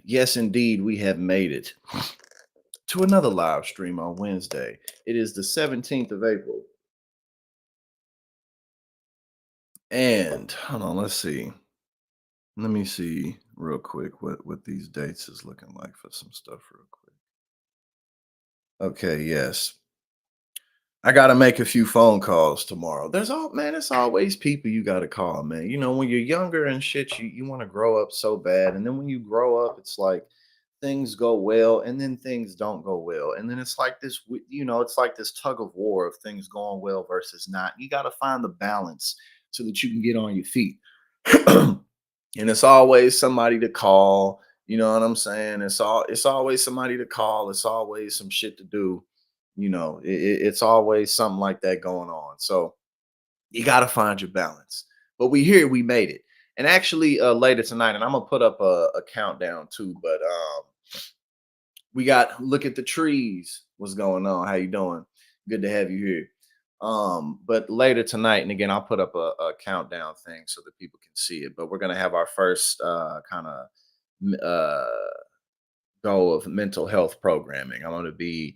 Yes, indeed, we have made it to another live stream on Wednesday. It is the 17th of April. And hold on, let's see. Let me see real quick what these dates is looking like for some stuff real quick. Okay, yes. I gotta make a few phone calls tomorrow. It's always people you gotta call, man. You know, when you're younger and shit, you want to grow up so bad. And then when you grow up, it's like things go well and then things don't go well. And then it's like it's like this tug of war of things going well versus not. You gotta find the balance so that you can get on your feet. And it's always somebody to call. You know what I'm saying? It's always somebody to call. It's always some shit to do. It's always something like that going on. So you got to find your balance. But we made it. And actually, later tonight, and I'm gonna put up a countdown too. But we got look at the trees. What's going on? How you doing? Good to have you here. But later tonight, and again, I'll put up a countdown thing so that people can see it. But we're gonna have our first kind of goal of mental health programming. I'm going to be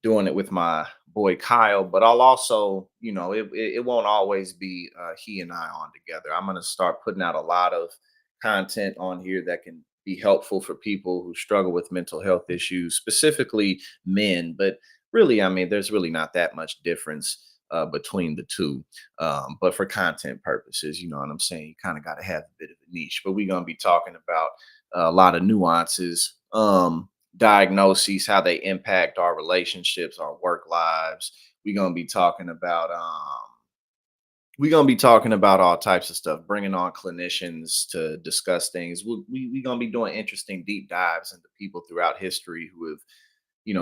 doing it with my boy Kyle, but I'll also, it won't always be he and I on together. I'm going to start putting out a lot of content on here that can be helpful for people who struggle with mental health issues, specifically men. But really, I mean, there's really not that much difference between the two. But for content purposes, you know what I'm saying? You kind of got to have a bit of a niche. But we're going to be talking about a lot of nuances, diagnoses, how they impact our relationships, our work lives. We're gonna be talking about all types of stuff, bringing on clinicians to discuss things. We're gonna be doing interesting deep dives into people throughout history who have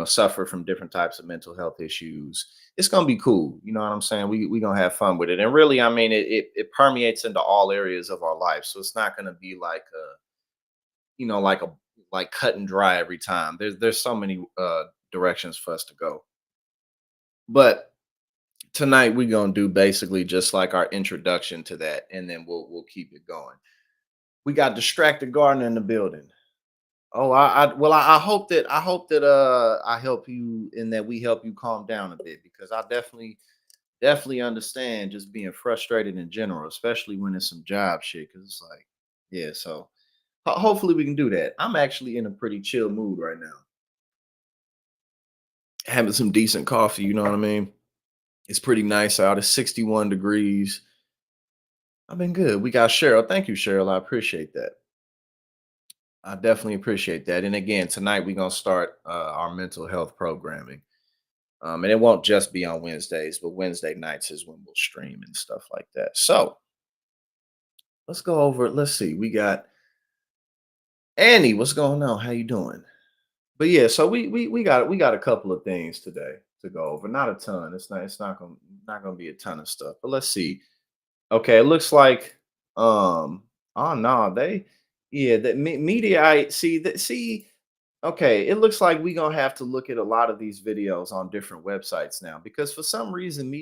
suffer from different types of mental health issues. It's gonna be cool. You know what I'm saying? We gonna have fun with it. And really, I mean, it permeates into all areas of our life. So it's not gonna be like a like a like cut and dry every time. There's so many directions for us to go. But tonight we're gonna do basically just like our introduction to that, and then we'll keep it going. We got distracted gardener in the building. Oh, I hope that I help you in that we help you calm down a bit because I definitely understand just being frustrated in general, especially when it's some job shit. Cause it's like, yeah, so hopefully we can do that. I'm actually in a pretty chill mood right now. Having some decent coffee, you know what I mean? It's pretty nice out. It's 61 degrees. I've been good. We got Cheryl. Thank you, Cheryl. I appreciate that. I definitely appreciate that. And again, tonight we're gonna start our mental health programming. And it won't just be on Wednesdays, but Wednesday nights is when we'll stream and stuff like that. So let's go over it. Let's see. We got Annie. What's going on? How you doing? But yeah, so we got a couple of things today to go over. Not a ton. It's not gonna be a ton of stuff. But let's see. Okay, it looks like oh no, they yeah, that media I see that see okay, it looks like we're gonna have to look at a lot of these videos on different websites now because for some reason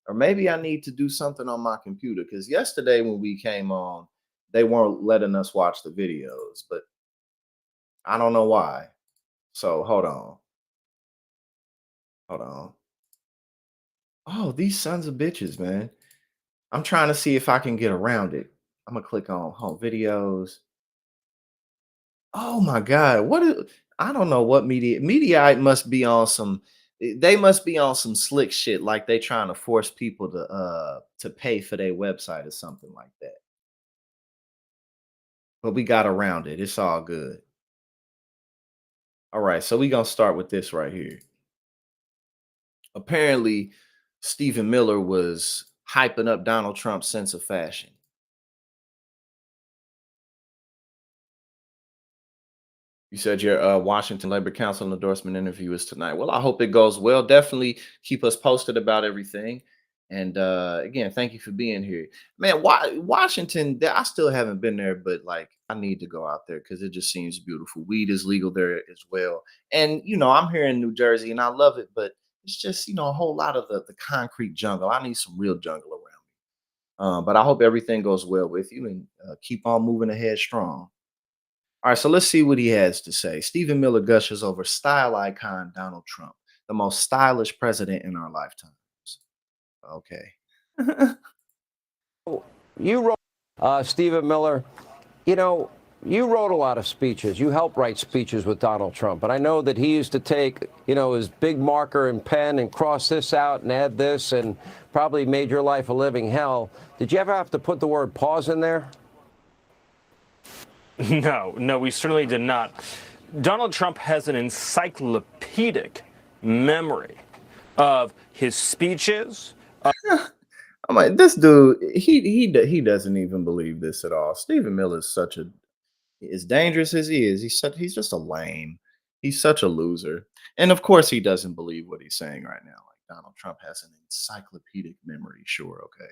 or maybe I need to do something on my computer because yesterday when we came on, they weren't letting us watch the videos, but I don't know why. So hold on. Oh, these sons of bitches, man. I'm trying to see if I can get around it. I'm gonna click on home videos. Oh my god, I don't know what Mediaite must be on some they must be on some slick shit like they trying to force people to pay for their website or something like that. But we got around it. It's all good. All right, so we gonna start with this right here. Apparently, Stephen Miller was hyping up Donald Trump's sense of fashion. You said your Washington Labor Council endorsement interview is tonight. Well, I hope it goes well. Definitely keep us posted about everything. And again, thank you for being here, man. Washington? I still haven't been there, but like I need to go out there because it just seems beautiful. Weed is legal there as well, and I'm here in New Jersey and I love it, but it's just a whole lot of the concrete jungle. I need some real jungle around me. But I hope everything goes well with you and keep on moving ahead strong. All right, so let's see what he has to say. Stephen Miller gushes over style icon Donald Trump, the most stylish president in our lifetimes. Okay. You wrote, Stephen Miller, you know, you wrote a lot of speeches. You helped write speeches with Donald Trump. And I know that he used to take, his big marker and pen and cross this out and add this and probably made your life a living hell. Did you ever have to put the word pause in there? No, we certainly did not. Donald Trump has an encyclopedic memory of his speeches. I'm like, this dude, he doesn't even believe this at all. Stephen Miller is such a as dangerous as he is, he's just a lame. He's such a loser. And of course he doesn't believe what he's saying right now. Like Donald Trump has an encyclopedic memory. Sure, okay.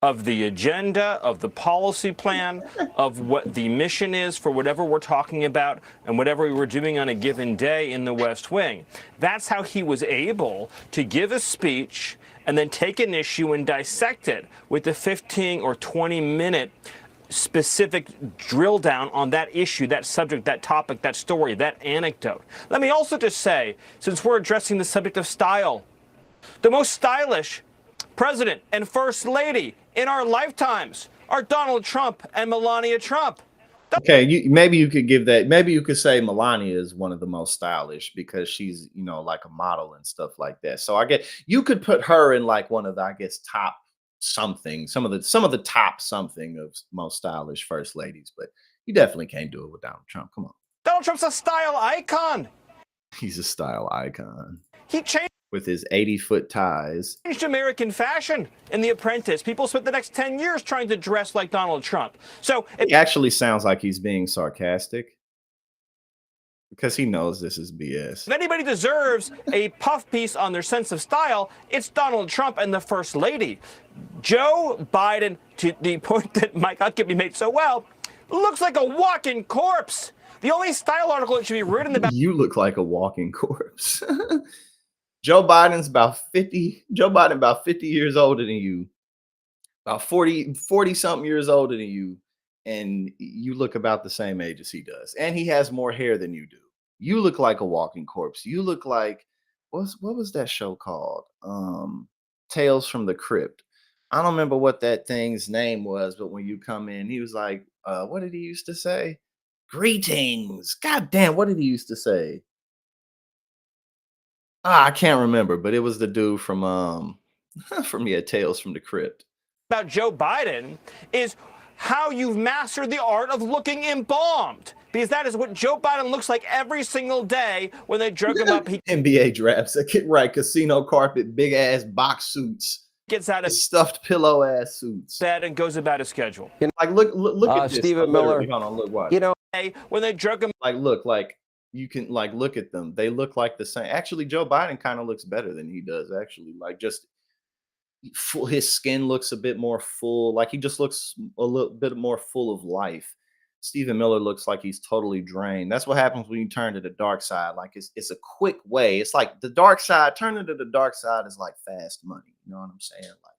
Of the agenda, of the policy plan, of what the mission is for whatever we're talking about and whatever we were doing on a given day in the West Wing. That's how he was able to give a speech and then take an issue and dissect it with a 15 or 20-minute specific drill down on that issue, that subject, that topic, that story, that anecdote. Let me also just say, since we're addressing the subject of style, the most stylish president and first lady in our lifetimes are Donald Trump and Melania Trump. Okay, maybe you could give that. Maybe you could say Melania is one of the most stylish because she's, like a model and stuff like that. So I get you could put her in like one of the, I guess, top something, some of the top something of most stylish first ladies, but you definitely can't do it with Donald Trump. Come on. Donald Trump's a style icon. He's a style icon. He changed With his 80-foot ties. American fashion in The Apprentice. People spent the next 10 years trying to dress like Donald Trump. So It actually sounds like he's being sarcastic because he knows this is BS. if anybody deserves a puff piece on their sense of style, it's Donald Trump and the First Lady. Joe Biden, to the point that Mike Huckabee made so well, looks like a walking corpse. The only style article that should be written about You look like a walking corpse. Joe Biden about 50 years older than you, about 40 something years older than you, and you look about the same age as he does. And he has more hair than you do. You look like a walking corpse. You look like what was that show called? Tales from the Crypt. I don't remember what that thing's name was, but when you come in, he was like, what did he used to say? Greetings. God damn, what did he used to say? I can't remember, but it was the dude from from Tales from the Crypt. Joe Biden is how you've mastered the art of looking embalmed. Because that is what Joe Biden looks like every single day when they drug him up. He NBA drafts, right? Casino carpet, big ass box suits, gets out of stuffed pillow ass suits. bed and goes about his schedule. Like look at this. Stephen Miller. Hold on, look, watch. When they drug him Like you can look at them. They look like the same. Actually, Joe Biden kind of looks better than he does. Actually, like just full, his skin looks a bit more full. Like he just looks a little bit more full of life. Stephen Miller looks like he's totally drained. That's what happens when you turn to the dark side. Like it's a quick way. It's like the dark side. Turning to the dark side is like fast money. You know what I'm saying? Like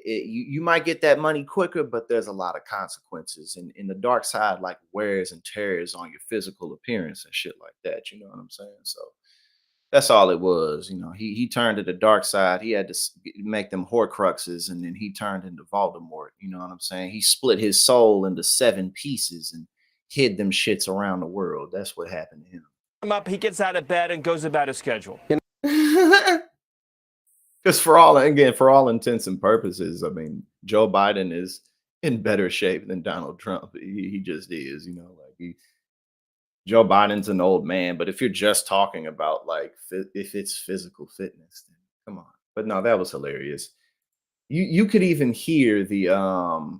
you might get that money quicker, but there's a lot of consequences. And in the dark side, like wears and tears on your physical appearance and shit like that. You know what I'm saying? So that's all it was. He turned to the dark side. He had to make them Horcruxes, and then he turned into Voldemort. You know what I'm saying? He split his soul into 7 pieces and hid them shits around the world. That's what happened to him. up, he gets out of bed and goes about his schedule. Because for all intents and purposes, I mean, Joe Biden is in better shape than Donald Trump. He just is. Joe Biden's an old man, but if you're just talking about like if it's physical fitness, then come on. But no, that was hilarious. You could even hear the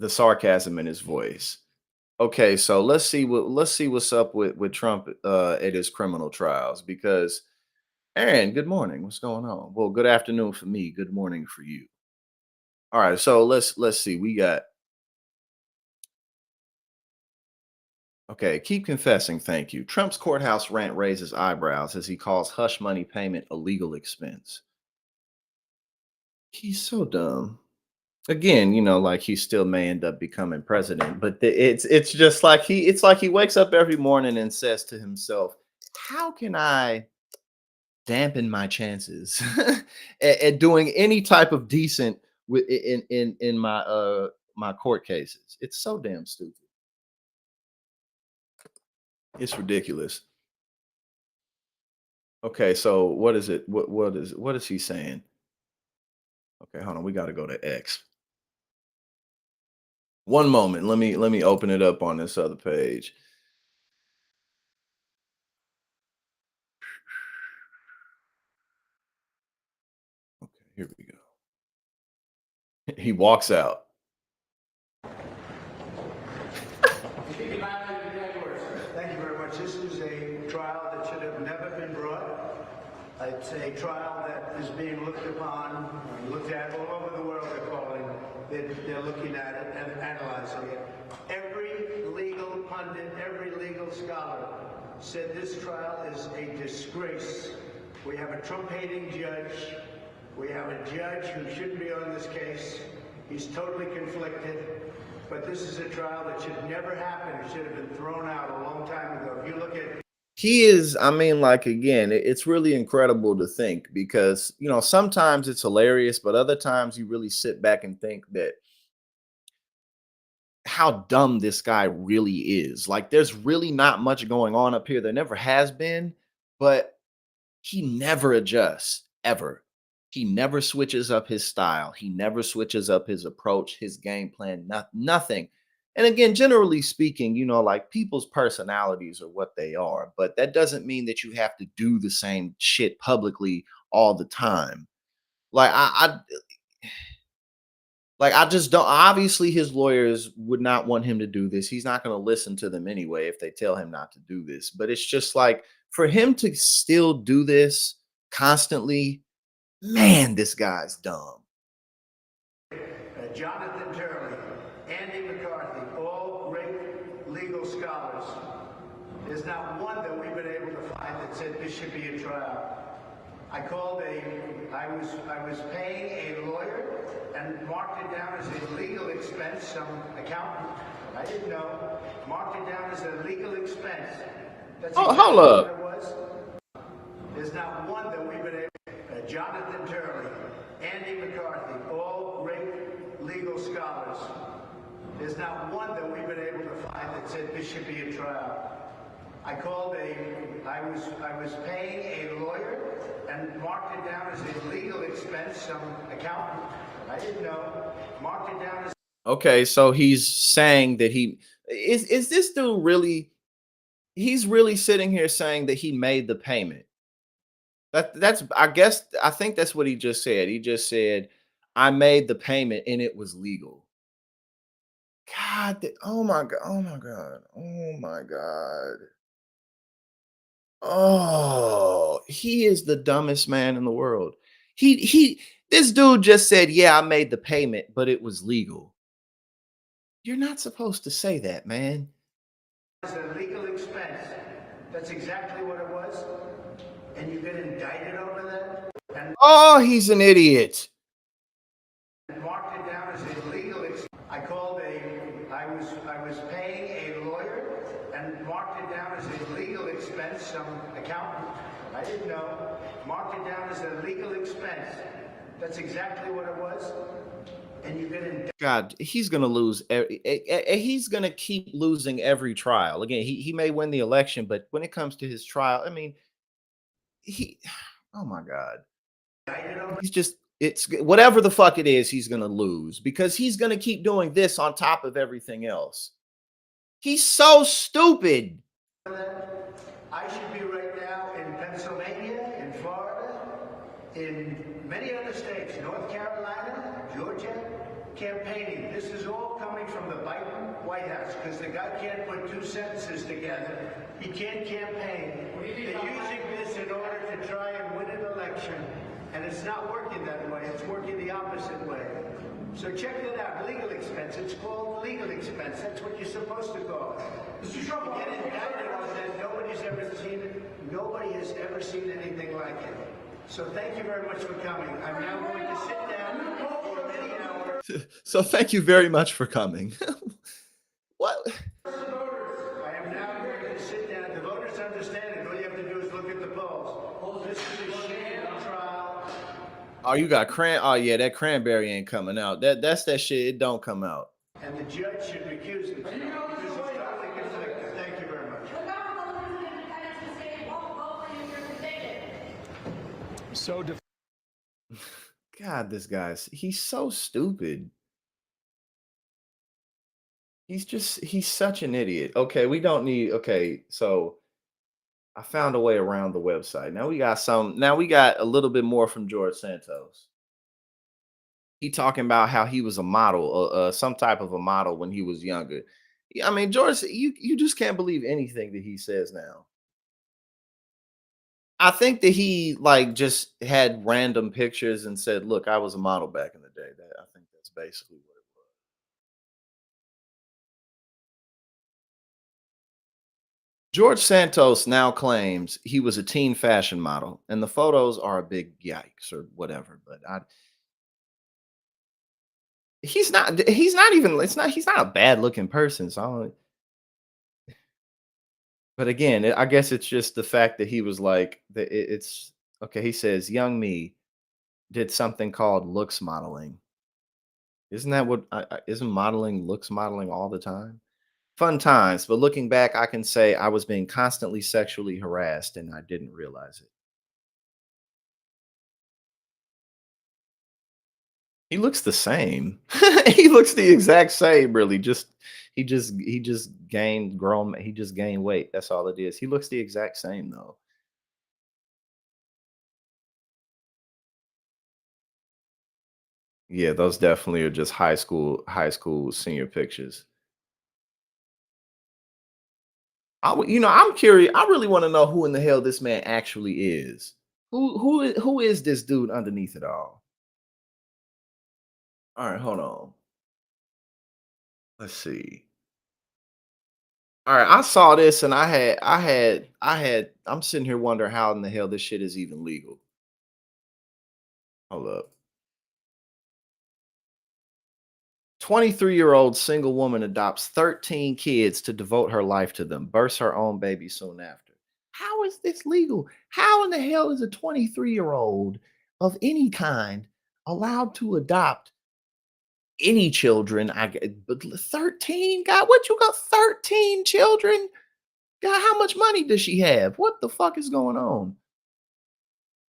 sarcasm in his voice. Okay, so let's see what's up with Trump at his criminal trials, because Aaron, good morning. What's going on? Well, good afternoon for me. Good morning for you. All right, so let's see. We got okay, keep confessing, thank you. Trump's courthouse rant raises eyebrows as he calls hush money payment a legal expense. He's so dumb. Again, like he still may end up becoming president, but it's just like he wakes up every morning and says to himself, "How can I dampen my chances at doing any type of decent in my my court cases?" It's so damn stupid. It's ridiculous. Okay, so what is it? What is he saying? Okay, hold on. We got to go to X. One moment. Let me open it up on this other page. Okay, here we go. He walks out. Thank you very much. This is a trial that should have never been brought. It's a trial that is being looked upon, looked at all over the world. They're looking at it and analyzing it. Every legal pundit, every legal scholar said this trial is a disgrace. We have a Trump-hating judge. We have a judge who shouldn't be on this case. He's totally conflicted. But this is a trial that should never happen. It should have been thrown out a long time ago. If you look at He is, I mean, like, again, it's really incredible to think because, sometimes it's hilarious, but other times you really sit back and think that how dumb this guy really is. Like, there's really not much going on up here. There never has been, but he never adjusts ever. He never switches up his style. He never switches up his approach, his game plan, nothing. And again, generally speaking, like people's personalities are what they are, but that doesn't mean that you have to do the same shit publicly all the time. Like I just don't. Obviously, his lawyers would not want him to do this. He's not going to listen to them anyway if they tell him not to do this. But it's just like for him to still do this constantly, man, this guy's dumb. Jonathan Turley, Andy McCarthy, all great legal scholars. There's not one that we've been able to find that said this should be a trial. I was paying a lawyer and marked it down as a legal expense. Some accountant, I didn't know, marked it down as a legal expense. That's Hold up. what it was. There's not one that we've been able. Jonathan Turley, Andy McCarthy, all great legal scholars. There's not one that we've been able to find that said this should be a trial. I was paying a lawyer and marked it down as a legal expense. Some accountant, I didn't know, marked it down as. Okay, so he's saying that he is this dude really? He's really sitting here saying that he made the payment. That's I think that's what he just said. He just said, "I made the payment and it was legal." God, oh my god, oh my god, oh my god. Oh, he is the dumbest man in the world. This dude just said, "Yeah, I made the payment, but it was legal." You're not supposed to say that, man. It's a legal expense. That's exactly what it was. And you get indicted over that? And Oh, he's an idiot. marked it down as a legal expense. I was paying a lawyer and marked it down as a legal expense. Some accountant, I didn't know, marked it down as a legal expense. That's exactly what it was. And you get indicted. God, he's gonna lose. He's gonna keep losing every trial. Again, he may win the election, but when it comes to his trial, I mean, he. Oh my God, he's just. It's whatever the fuck it is, he's gonna lose because he's gonna keep doing this on top of everything else. He's so stupid. I should be right now in Pennsylvania, in Florida, in many other states, North Carolina, Georgia, campaigning. This is all coming from the Biden White House because the guy can't put two sentences together. He can't campaign. They're using this in order to try and win an election, and it's not working that way. It's working the opposite way. So check that out. Legal expense. It's called legal expense. That's what you're supposed to call it. Mr. Trump, get indicted on that. Nobody's ever seen it. Nobody has ever seen anything like it. So thank you very much for coming. I'm now going to sit down for many hours. So thank you very much for coming. What? I am now going to sit down. The voters understand it. All you have to do is look at the polls. This is a sham trial. Oh, you got oh yeah, that cranberry ain't coming out. That's that shit. It don't come out. And the judge should recuse himself because it's totally conflicted. Thank you very much. So God, this he's so stupid. He's such an idiot. Okay, we don't need okay, so I found a way around the website. Now we got a little bit more from George Santos. He talking about how he was a model, some type of a model when he was younger. Yeah, I mean, George, you just can't believe anything that he says now. I think that he like just had random pictures and said, "Look, I was a model back in the day." I think that's basically what it was. George Santos now claims he was a teen fashion model, and the photos are a big yikes or whatever. But he's not. He's not even. It's not. He's not a bad looking person. So, but again, I guess it's just the fact that he was like it's okay. He says, "Young me did something called looks modeling." Isn't that what? Isn't modeling looks modeling all the time? Fun times, but looking back, I can say I was being constantly sexually harassed, and I didn't realize it. He looks the same. He looks the exact same, really. He just gained weight. That's all it is. He looks the exact same though. Yeah, those definitely are just high school senior pictures. I'm curious. I really want to know who in the hell this man actually is. Who is this dude underneath it all? All right, hold on. Let's see. All right, I saw this and I'm sitting here wondering how in the hell this shit is even legal. Hold up. 23-year-old single woman adopts 13 kids to devote her life to them, births her own baby soon after. How is this legal? How in the hell is a 23-year-old of any kind allowed to adopt any children? But 13? God, what you got 13 children? God, how much money does she have? What the fuck is going on?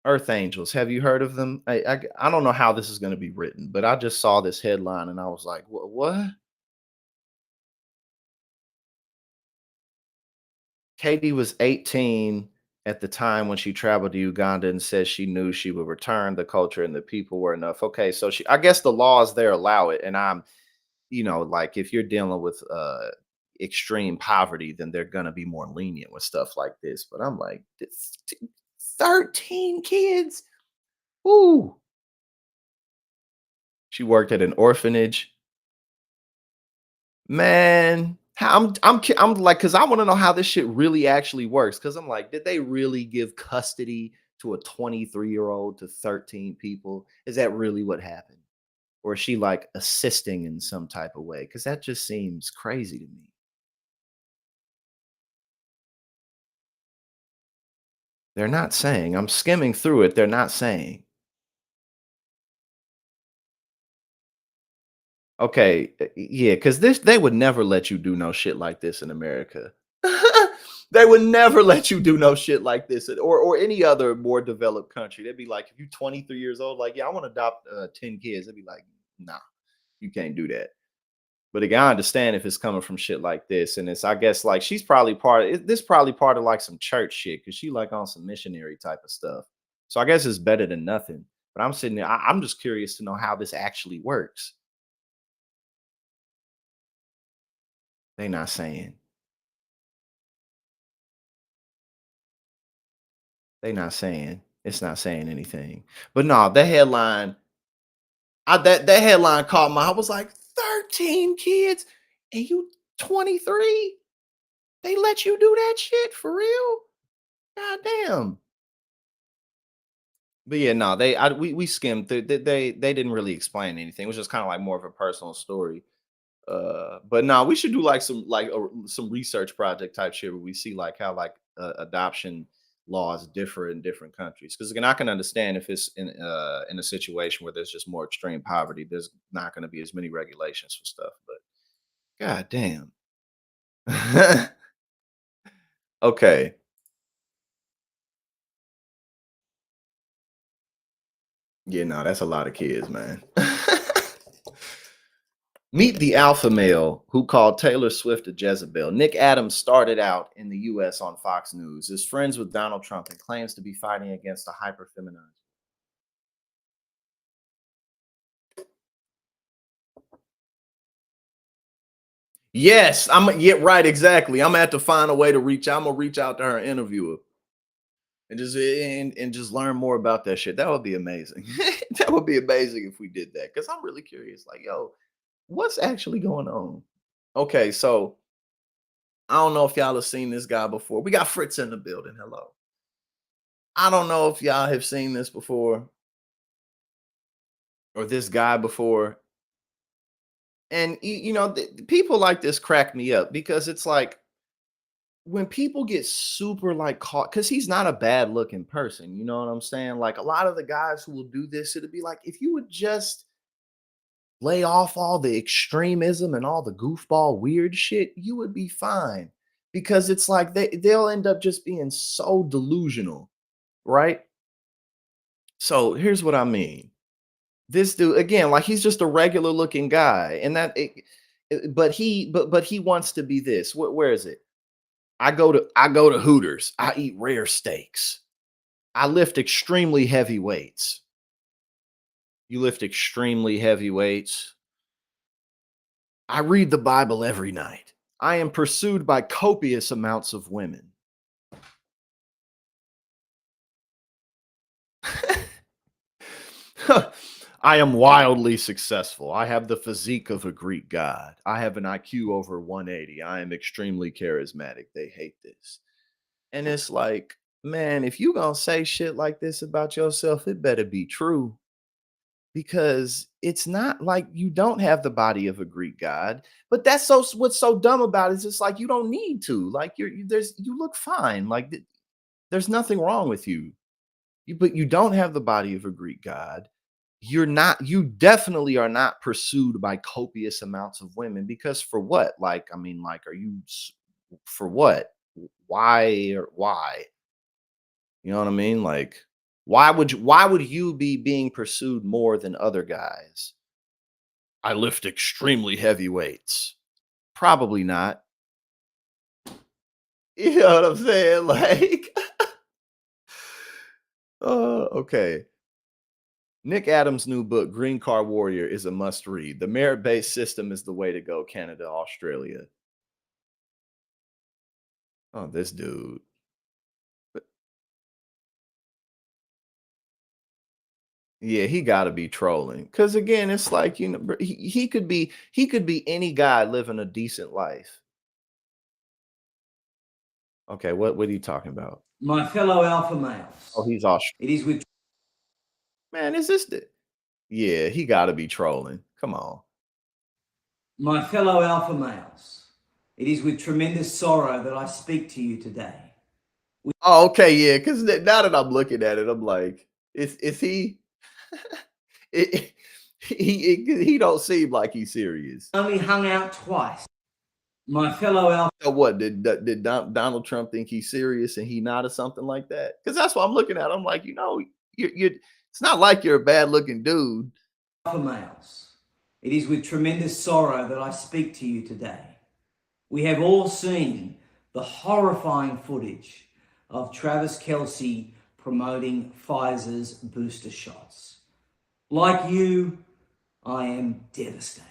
Earth Angels, have you heard of them? I don't know how this is going to be written, but I just saw this headline and I was like, What? Katie was 18 at the time when she traveled to Uganda and says she knew she would return. The culture and the people were enough. Okay, so I guess the laws there allow it, and like if you're dealing with extreme poverty, then they're gonna be more lenient with stuff like this. But I'm like, 13 kids. Ooh. She worked at an orphanage. Man, I'm like, cause I want to know how this shit really actually works. Cause I'm like, did they really give custody to a 23-year-old to 13 people? Is that really what happened? Or is she like assisting in some type of way? Cause that just seems crazy to me. They're not saying. I'm skimming through it. They're not saying. Okay, yeah, because they would never let you do no shit like this in America. They would never let you do no shit like this, or any other more developed country. They'd be like, if you're 23 years old, like, yeah, I want to adopt 10 kids. They'd be like, nah, you can't do that. But again, I understand if it's coming from shit like this, and it's I guess like she's probably this probably part of like some church shit because she like on some missionary type of stuff. So I guess it's better than nothing. But I'm sitting there, I'm just curious to know how this actually works. They not saying. They not saying. It's not saying anything. But no, the headline, that headline caught my I was like, 13 kids and you 23? They let you do that shit for real? God damn. But yeah, no, we skimmed. They didn't really explain anything. It was just kind of like more of a personal story. But no, we should do like some research project type shit where we see like how like adoption laws differ in different countries. Because again, I can understand if it's in a situation where there's just more extreme poverty, there's not going to be as many regulations for stuff. But god damn. Okay. Yeah, no, that's a lot of kids, man. Meet the alpha male who called Taylor Swift a Jezebel. Nick Adams started out in the US on Fox News, is friends with Donald Trump, and claims to be fighting against a hyper feminized. Yes, right, exactly. I'm gonna have to find a way to reach out. I'm gonna reach out to her, interview her, and just learn more about that shit. That would be amazing. That would be amazing if we did that. Because I'm really curious. Like, yo, what's actually going on? Okay, so I don't know if y'all have seen this guy before. We got Fritz in the building. Hello. I don't know if y'all have seen this before or this guy before. And people like this crack me up because it's like when people get super like caught, because he's not a bad looking person, you know what I'm saying? Like a lot of the guys who will do this, it'll be like if you would just lay off all the extremism and all the goofball weird shit, you would be fine. Because it's like they'll end up just being so delusional, right? So here's what I mean. This dude, again, like he's just a regular looking guy, and but he wants to be this. Where is it? I go to Hooters. I eat rare steaks. I lift extremely heavy weights. You lift extremely heavy weights. I read the Bible every night. I am pursued by copious amounts of women. I am wildly successful. I have the physique of a Greek god. I have an IQ over 180. I am extremely charismatic. They hate this. And it's like, man, if you gonna say shit like this about yourself, it better be true. Because it's not like you don't have the body of a Greek god. But that's what's so dumb about it is it's like you don't need to. Like you look fine. Like there's nothing wrong with you. But you don't have the body of a Greek god. You definitely are not pursued by copious amounts of women because for what? Like, I mean, like, for what? Why? You know what I mean? Like, why would you be being pursued more than other guys? I lift extremely heavy weights. Probably not. You know what I'm saying? Like, okay. Nick Adams' new book, Green Card Warrior, is a must read. The merit based system is the way to go, Canada, Australia. Oh, this dude. Yeah, he got to be trolling. Because again, it's like, he could be any guy living a decent life. Okay, what are you talking about? My fellow alpha males. Oh, he's Australian. It is with Man, is this yeah, he got to be trolling. Come on. my fellow alpha males. It is with tremendous sorrow that I speak to you today. Oh, okay, yeah, because now that I'm looking at it, I'm like, is he? He don't seem like he's serious. Only hung out twice. My fellow alpha. So what did Donald Trump think he's serious and he not or something like that? Because that's what I'm looking at. I'm like, you it's not like you're a bad looking dude. Alpha males. It is with tremendous sorrow that I speak to you today. We have all seen the horrifying footage of Travis Kelce promoting Pfizer's booster shots. Like you, I am devastated.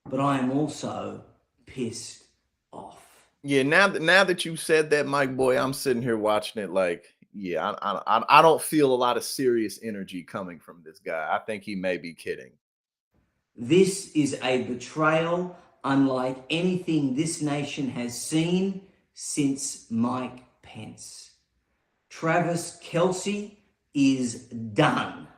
But I am also pissed off. Yeah, now that you said that, Mike boy, I'm sitting here watching it like, yeah, I don't feel a lot of serious energy coming from this guy. I think he may be kidding. This is a betrayal unlike anything this nation has seen since Mike Pence. Travis Kelce is done.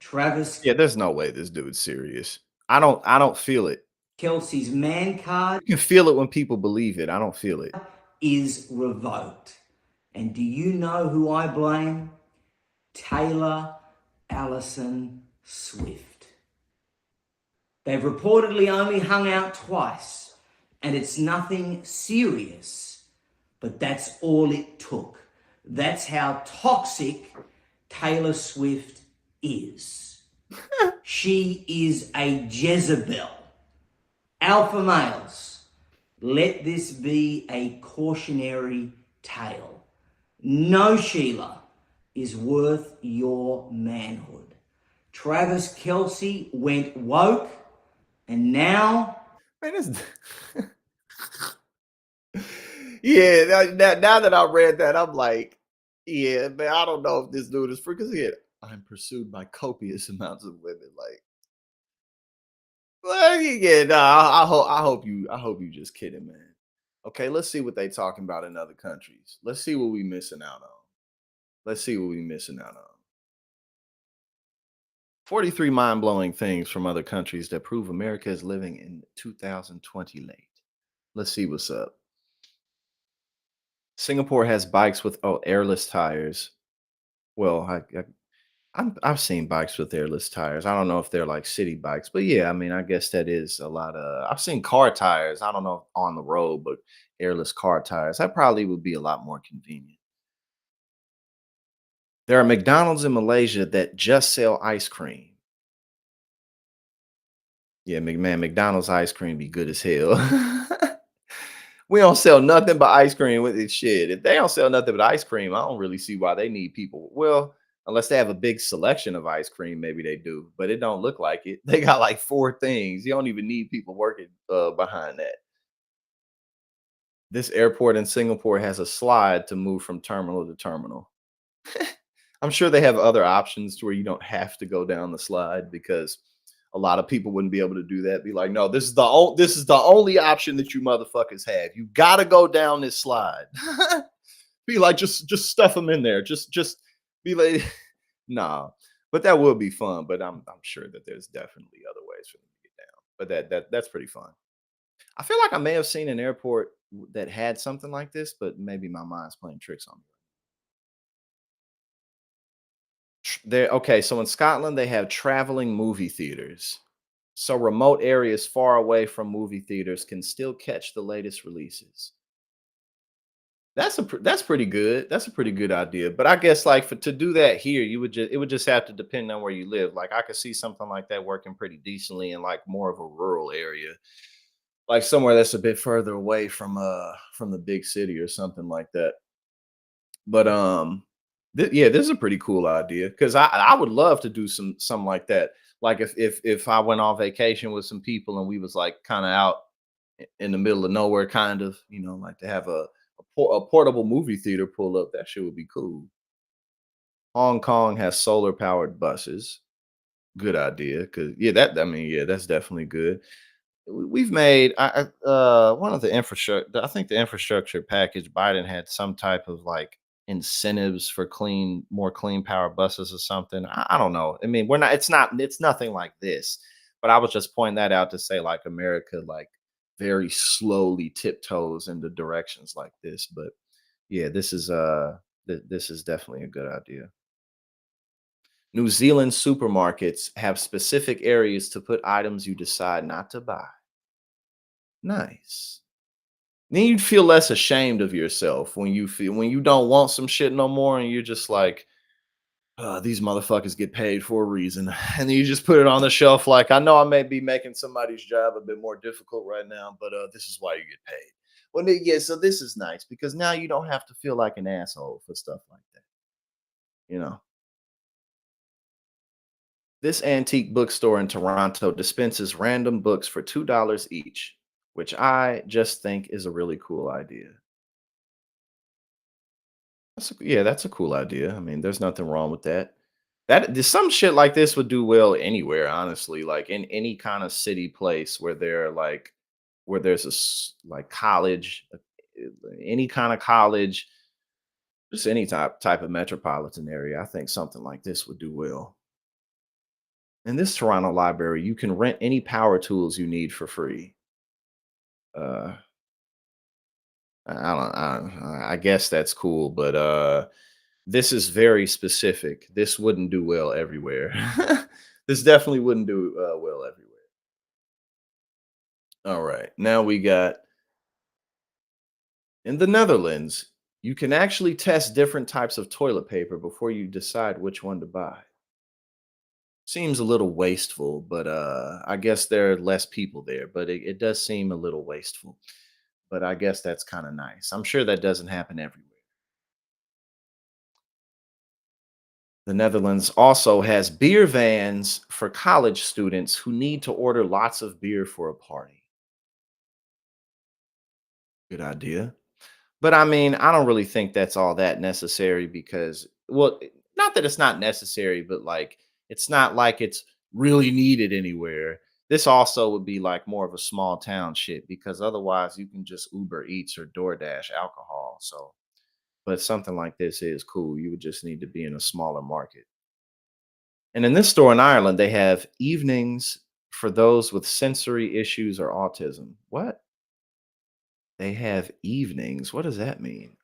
Travis Yeah, there's no way this dude's serious. I don't feel it. Kelsey's man card You can feel it when people believe it. I don't feel it. is revoked. And do you know who I blame? Taylor Allison Swift. They've reportedly only hung out twice, and it's nothing serious, but that's all it took. That's how toxic Taylor Swift is. She is a Jezebel. Alpha males, let this be a cautionary tale. No Sheila is worth your manhood. Travis Kelsey went woke, and now Man, this yeah, now that I read that, I'm like, yeah, man, I don't know if this dude is free because I'm pursued by copious amounts of women. Like, well, yeah, no, I hope you just kidding, man. Okay, let's see what they talking about in other countries. Let's see what we missing out on. Let's see what we missing out on. 43 mind-blowing things from other countries that prove America is living in 2020 late. Let's see what's up. Singapore has bikes with airless tires. Well, I've seen bikes with airless tires. I don't know if they're like city bikes, but yeah, I mean, I guess that is a lot of. I've seen car tires. I don't know if on the road, but airless car tires. That probably would be a lot more convenient. There are McDonald's in Malaysia that just sell ice cream. Yeah, man, McDonald's ice cream be good as hell. We don't sell nothing but ice cream with this shit. If they don't sell nothing but ice cream, I don't really see why they need people. Well, unless they have a big selection of ice cream, maybe they do, but it don't look like it. They got like 4 things. You don't even need people working behind that. This airport in Singapore has a slide to move from terminal to terminal. I'm sure they have other options to where you don't have to go down the slide because a lot of people wouldn't be able to do that. Be like, no, this is the only option that you motherfuckers have. You got to go down this slide. Be like, just stuff them in there. Just be like, nah. But that will be fun. But I'm sure that there's definitely other ways for them to get down. But that's pretty fun. I feel like I may have seen an airport that had something like this, but maybe my mind's playing tricks on me. There, okay, so in Scotland, they have traveling movie theaters. So remote areas far away from movie theaters can still catch the latest releases. That's pretty good. That's a pretty good idea. But I guess like to do that here, it would just have to depend on where you live. Like I could see something like that working pretty decently in like more of a rural area, like somewhere that's a bit further away from the big city or something like that. But yeah, this is a pretty cool idea because I would love to do something like that. Like if I went on vacation with some people and we was like kind of out in the middle of nowhere, kind of, like to have a portable movie theater pull up. That shit would be cool. Hong Kong has solar powered buses. Good idea, because yeah, I mean, yeah, that's definitely good. We've made one of the infrastructure. I think the infrastructure package Biden had some type of like incentives for more clean power buses or something. I don't know. I mean, we're not. It's nothing like this. But I was just pointing that out to say like America like very slowly tiptoes into directions like this. But yeah, this is definitely a good idea. New Zealand supermarkets have specific areas to put items you decide not to buy. Nice. Then you'd feel less ashamed of yourself when you don't want some shit no more and you're just like, these motherfuckers get paid for a reason. And then you just put it on the shelf like, I know I may be making somebody's job a bit more difficult right now, but this is why you get paid. Well, yeah, so this is nice because now you don't have to feel like an asshole for stuff like that. You know. This antique bookstore in Toronto dispenses random books for $2 each, which I just think is a really cool idea. Yeah, that's a cool idea. I mean, there's nothing wrong with that. Some shit like this would do well anywhere, honestly. Like in any kind of city place where there's like college, any kind of college, Just any type of metropolitan area. I think something like this would do well. In this Toronto library, you can rent any power tools you need for free. Uh, I guess that's cool, but this is very specific. This wouldn't do well everywhere. This definitely wouldn't do well everywhere. All right, now we got in the Netherlands. You can actually test different types of toilet paper before you decide which one to buy. Seems a little wasteful, but I guess there are less people there, but it does seem a little wasteful. But I guess that's kind of nice. I'm sure that doesn't happen everywhere. The Netherlands also has beer vans for college students who need to order lots of beer for a party. Good idea. But I mean, I don't really think that's all that necessary because, well, not that it's not necessary, but like it's not like it's really needed anywhere. This also would be like more of a small town shit because otherwise you can just Uber Eats or DoorDash alcohol. So, but something like this is cool. You would just need to be in a smaller market. And in this store in Ireland, they have evenings for those with sensory issues or autism. What? They have evenings. What does that mean?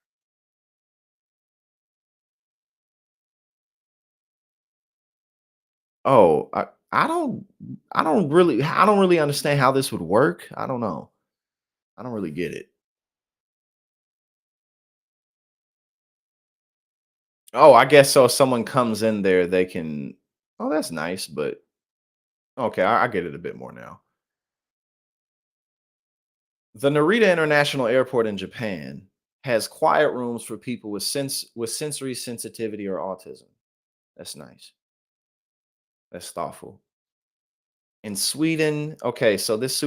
Oh, I don't really understand how this would work. I don't know. I don't really get it. Oh, I guess so if someone comes in there, they can. Oh, that's nice, but okay, I get it a bit more now. The Narita International Airport in Japan has quiet rooms for people with sensory sensitivity or autism. That's nice. That's thoughtful. In Sweden, okay, so this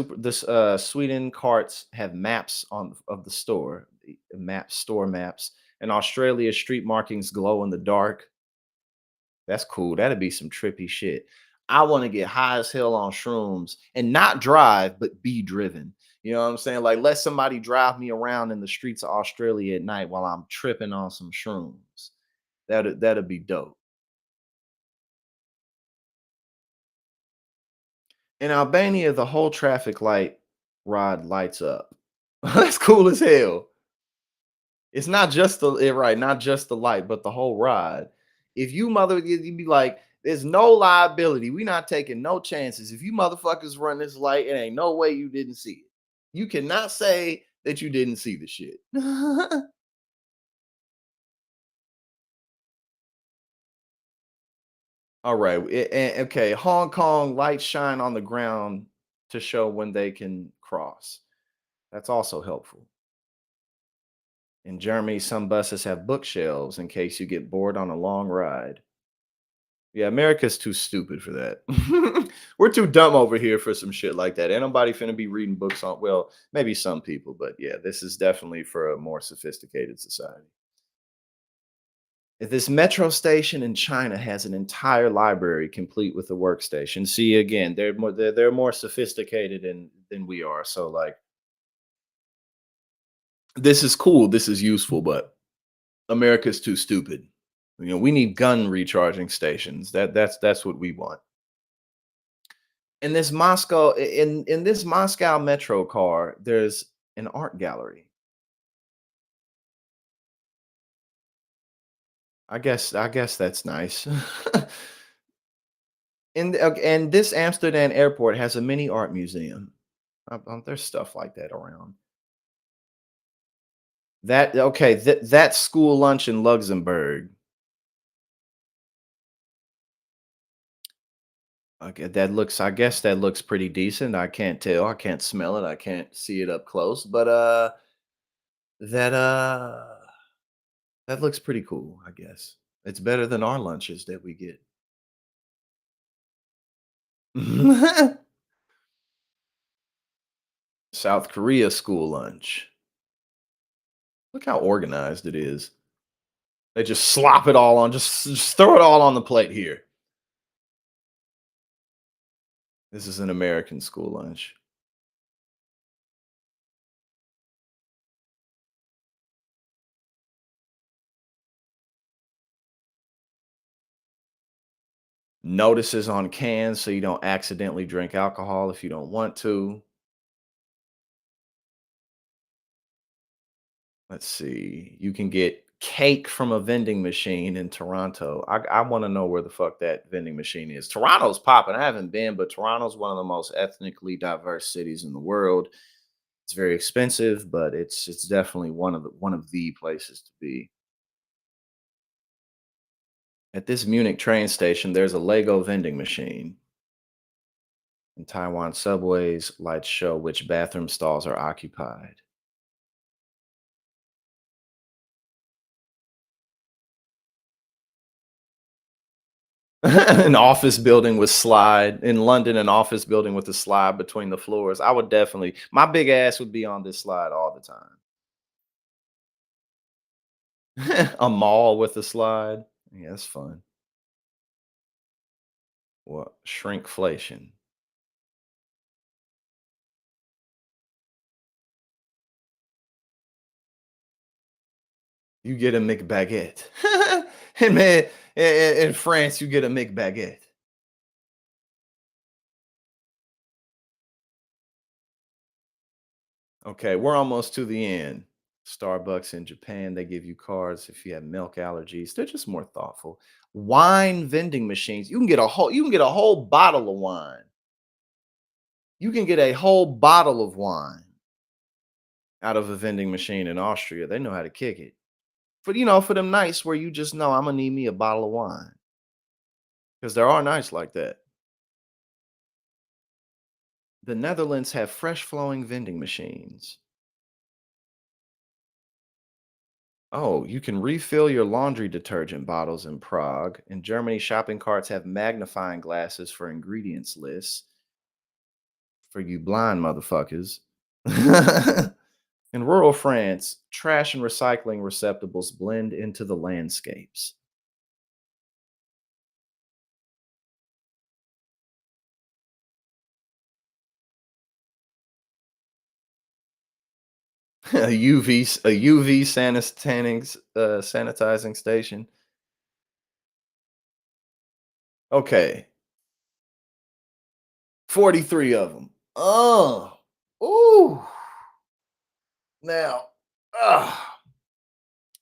Sweden carts have maps on of the store, the map store maps. In Australia, street markings glow in the dark. That's cool. That'd be some trippy shit. I want to get high as hell on shrooms and not drive, but be driven. You know what I'm saying? Like let somebody drive me around in the streets of Australia at night while I'm tripping on some shrooms. That'd be dope. In Albania, the whole traffic light rod lights up. That's cool as hell. It's not just right, not just the light, but the whole ride. If you you'd be like, there's no liability. We not taking no chances. If you motherfuckers run this light, it ain't no way you didn't see it. You cannot say that you didn't see the shit. All right. Okay. Hong Kong lights shine on the ground to show when they can cross. That's also helpful. In Germany, some buses have bookshelves in case you get bored on a long ride. Yeah, America's too stupid for that. We're too dumb over here for some shit like that. Ain't nobody finna be reading books on, well, maybe some people, but yeah, this is definitely for a more sophisticated society. This metro station in China has an entire library complete with a workstation. See, again, they're more sophisticated than we are. So like this is cool, this is useful, but America's too stupid. You know, we need gun recharging stations. That's what we want. In this Moscow metro car, there's an art gallery. I guess that's nice. And this Amsterdam airport has a mini art museum. There's stuff like that around. That okay, that school lunch in Luxembourg. Okay, I guess that looks pretty decent. I can't tell. I can't smell it. I can't see it up close, but that that looks pretty cool, I guess. It's better than our lunches that we get. South Korea school lunch. Look how organized it is. They just slop it all on, just throw it all on the plate here. This is an American school lunch. Notices on cans so you don't accidentally drink alcohol if you don't want to. Let's see. You can get cake from a vending machine in Toronto. I want to know where the fuck that vending machine is. Toronto's popping. I haven't been, but Toronto's one of the most ethnically diverse cities in the world. It's very expensive, but it's definitely one of the places to be. At this Munich train station, there's a Lego vending machine. In Taiwan subways, lights show which bathroom stalls are occupied. An office building with slide in London, an office building with a slide between the floors. I would definitely, my big ass would be on this slide all the time. A mall with a slide. Yeah, that's fun. What shrinkflation? You get a McBaguette. And man, in France, you get a McBaguette. Okay, we're almost to the end. Starbucks in Japan, they give you cards if you have milk allergies. They're just more thoughtful. Wine vending machines. You can get a whole bottle of wine. You can get a whole bottle of wine out of a vending machine in Austria. They know how to kick it. For them nights where you just know I'm gonna need me a bottle of wine. Because there are nights like that. The Netherlands have fresh flowing vending machines. Oh, you can refill your laundry detergent bottles in Prague. In Germany, shopping carts have magnifying glasses for ingredients lists for you blind motherfuckers. In rural France, trash and recycling receptacles blend into the landscapes. A UV sanitizing station. Okay, 43 of them. Oh, ooh. Now,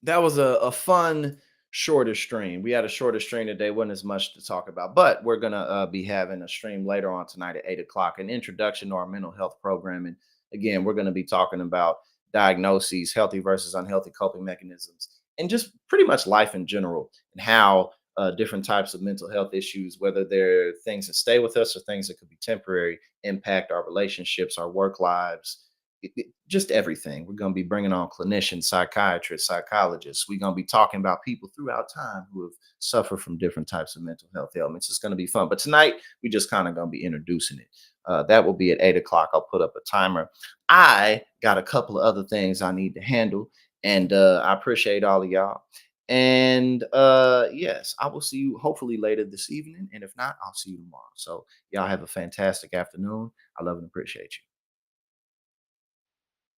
that was a fun shorter stream. We had a shorter stream today, wasn't as much to talk about, but we're gonna be having a stream later on tonight at 8 o'clock, an introduction to our mental health program. And again, we're gonna be talking about diagnoses, healthy versus unhealthy coping mechanisms, and just pretty much life in general, and how different types of mental health issues, whether they're things that stay with us or things that could be temporary, impact our relationships, our work lives, just everything. We're going to be bringing on clinicians, psychiatrists, psychologists. We're going to be talking about people throughout time who have suffered from different types of mental health ailments. It's going to be fun. But tonight, we just kind of going to be introducing it. That will be at 8 o'clock. I'll put up a timer. I got a couple of other things I need to handle, and I appreciate all of y'all. And yes, I will see you hopefully later this evening. And if not, I'll see you tomorrow. So y'all have a fantastic afternoon. I love and appreciate you.